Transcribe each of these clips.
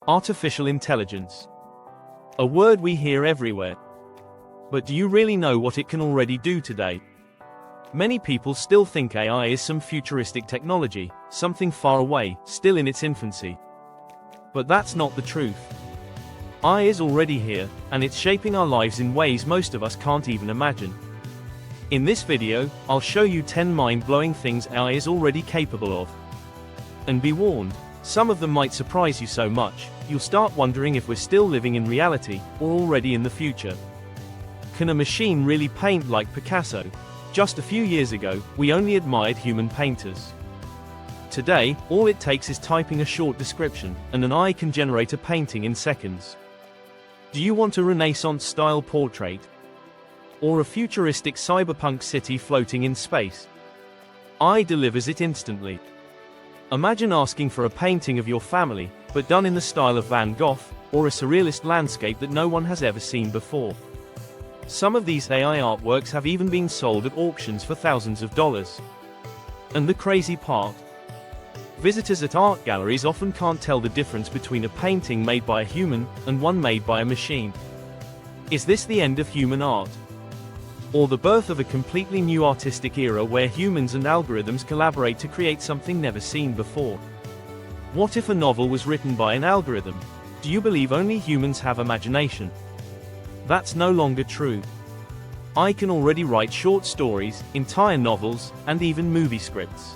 Artificial intelligence. A word we hear everywhere. But do you really know what it can already do today? Many people still think AI is some futuristic technology, something far away, still in its infancy. But that's not the truth. AI is already here, and it's shaping our lives in ways most of us can't even imagine. In this video, I'll show you 10 mind-blowing things AI is already capable of. And be warned, some of them might surprise you so much, you'll start wondering if we're still living in reality, or already in the future. Can a machine really paint like Picasso? Just a few years ago, we only admired human painters. Today, all it takes is typing a short description, and an AI can generate a painting in seconds. Do you want a Renaissance-style portrait? Or a futuristic cyberpunk city floating in space? AI delivers it instantly. Imagine asking for a painting of your family, but done in the style of Van Gogh, or a surrealist landscape that no one has ever seen before. Some of these AI artworks have even been sold at auctions for thousands of dollars. And the crazy part? Visitors at art galleries often can't tell the difference between a painting made by a human and one made by a machine. Is this the end of human art? Or the birth of a completely new artistic era where humans and algorithms collaborate to create something never seen before? What if a novel was written by an algorithm? Do you believe only humans have imagination? That's no longer true. AI can already write short stories, entire novels, and even movie scripts.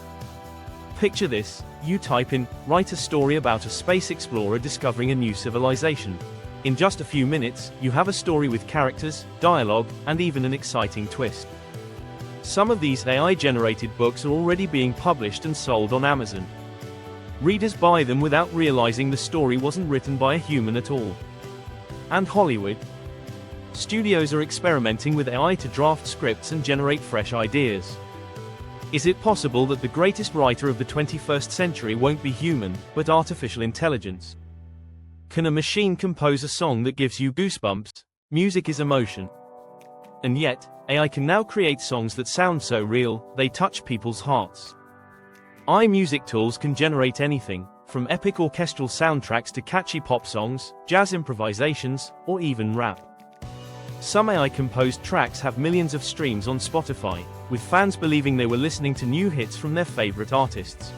Picture this: you type in, "Write a story about a space explorer discovering a new civilization." In just a few minutes, you have a story with characters, dialogue, and even an exciting twist. Some of these AI-generated books are already being published and sold on Amazon. Readers buy them without realizing the story wasn't written by a human at all. And Hollywood? Studios are experimenting with AI to draft scripts and generate fresh ideas. Is it possible that the greatest writer of the 21st century won't be human, but artificial intelligence? Can a machine compose a song that gives you goosebumps? Music is emotion. And yet, AI can now create songs that sound so real, they touch people's hearts. AI music tools can generate anything, from epic orchestral soundtracks to catchy pop songs, jazz improvisations, or even rap. Some AI-composed tracks have millions of streams on Spotify, with fans believing they were listening to new hits from their favorite artists.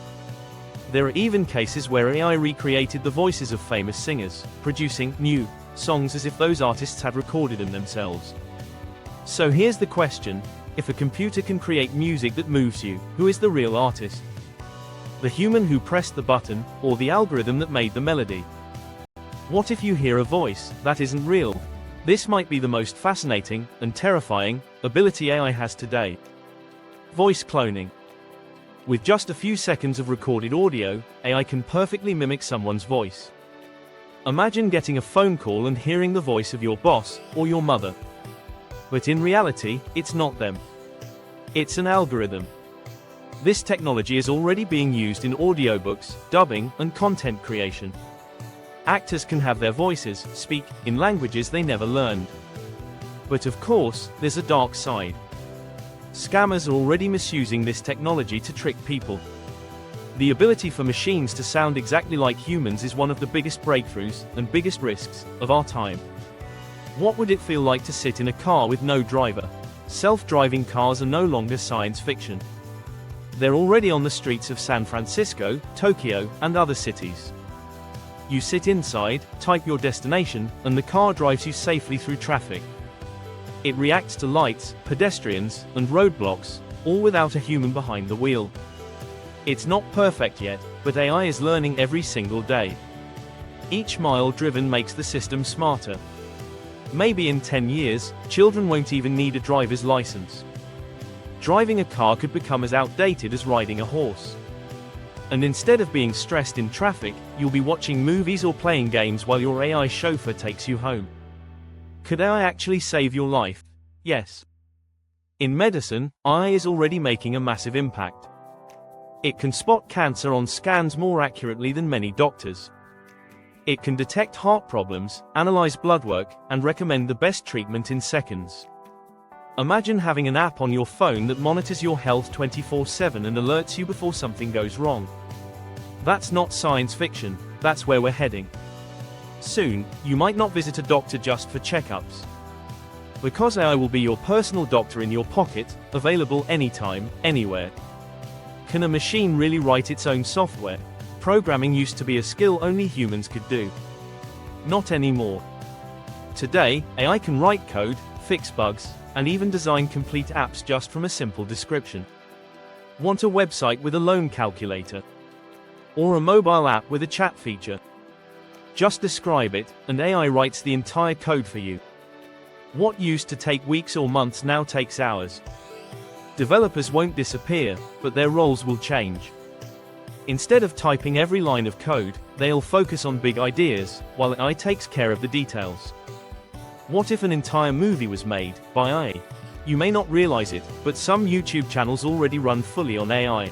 There are even cases where AI recreated the voices of famous singers, producing new songs as if those artists had recorded them themselves. So here's the question: if a computer can create music that moves you, who is the real artist? The human who pressed the button, or the algorithm that made the melody? What if you hear a voice that isn't real? This might be the most fascinating and terrifying ability AI has today. Voice cloning. With just a few seconds of recorded audio, AI can perfectly mimic someone's voice. Imagine getting a phone call and hearing the voice of your boss or your mother. But in reality, it's not them. It's an algorithm. This technology is already being used in audiobooks, dubbing, and content creation. Actors can have their voices speak in languages they never learned. But of course, there's a dark side. Scammers are already misusing this technology to trick people. The ability for machines to sound exactly like humans is one of the biggest breakthroughs and biggest risks of our time. What would it feel like to sit in a car with no driver? Self-driving cars are no longer science fiction. They're already on the streets of San Francisco, Tokyo, and other cities. You sit inside, type your destination, and the car drives you safely through traffic. It reacts to lights, pedestrians, and roadblocks, all without a human behind the wheel. It's not perfect yet, but AI is learning every single day. Each mile driven makes the system smarter. Maybe in 10 years, children won't even need a driver's license. Driving a car could become as outdated as riding a horse. And instead of being stressed in traffic, you'll be watching movies or playing games while your AI chauffeur takes you home. Could AI actually save your life? Yes. In medicine, AI is already making a massive impact. It can spot cancer on scans more accurately than many doctors. It can detect heart problems, analyze blood work, and recommend the best treatment in seconds. Imagine having an app on your phone that monitors your health 24/7 and alerts you before something goes wrong. That's not science fiction, that's where we're heading. Soon, you might not visit a doctor just for checkups. Because AI will be your personal doctor in your pocket, available anytime, anywhere. Can a machine really write its own software? Programming used to be a skill only humans could do. Not anymore. Today, AI can write code, fix bugs, and even design complete apps just from a simple description. Want a website with a loan calculator? Or a mobile app with a chat feature? Just describe it, and AI writes the entire code for you. What used to take weeks or months now takes hours. Developers won't disappear, but their roles will change. Instead of typing every line of code, they'll focus on big ideas, while AI takes care of the details. What if an entire movie was made by AI? You may not realize it, but some YouTube channels already run fully on AI.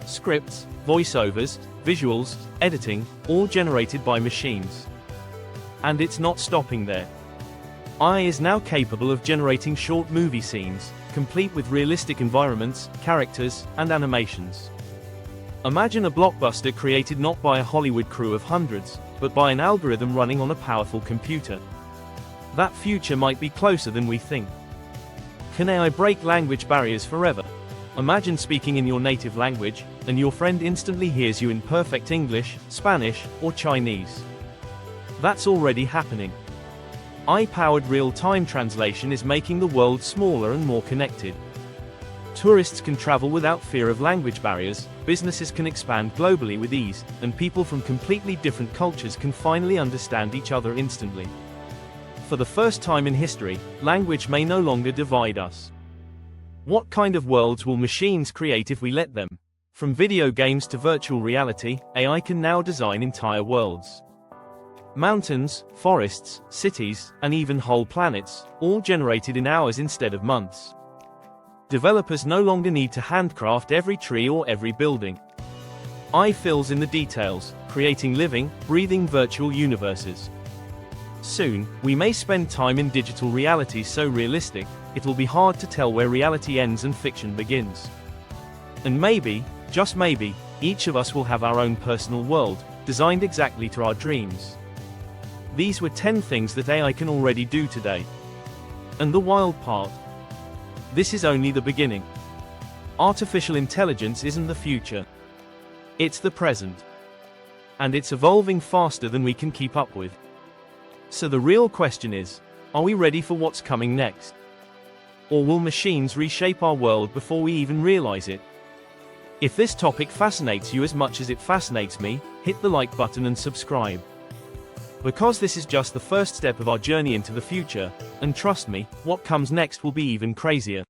Scripts, voiceovers, visuals, editing, all generated by machines. And it's not stopping there. AI is now capable of generating short movie scenes, complete with realistic environments, characters, and animations. Imagine a blockbuster created not by a Hollywood crew of hundreds, but by an algorithm running on a powerful computer. That future might be closer than we think. Can AI break language barriers forever? Imagine speaking in your native language, and your friend instantly hears you in perfect English, Spanish, or Chinese. That's already happening. AI-powered real-time translation is making the world smaller and more connected. Tourists can travel without fear of language barriers, businesses can expand globally with ease, and people from completely different cultures can finally understand each other instantly. For the first time in history, language may no longer divide us. What kind of worlds will machines create if we let them? From video games to virtual reality, AI can now design entire worlds. Mountains, forests, cities, and even whole planets, all generated in hours instead of months. Developers no longer need to handcraft every tree or every building. AI fills in the details, creating living, breathing virtual universes. Soon, we may spend time in digital realities so realistic, it'll be hard to tell where reality ends and fiction begins. And maybe, just maybe, each of us will have our own personal world, designed exactly to our dreams. These were 10 things that AI can already do today. And the wild part? This is only the beginning. Artificial intelligence isn't the future. It's the present. And it's evolving faster than we can keep up with. So the real question is, are we ready for what's coming next? Or will machines reshape our world before we even realize it? If this topic fascinates you as much as it fascinates me, hit the like button and subscribe. Because this is just the first step of our journey into the future, and trust me, what comes next will be even crazier.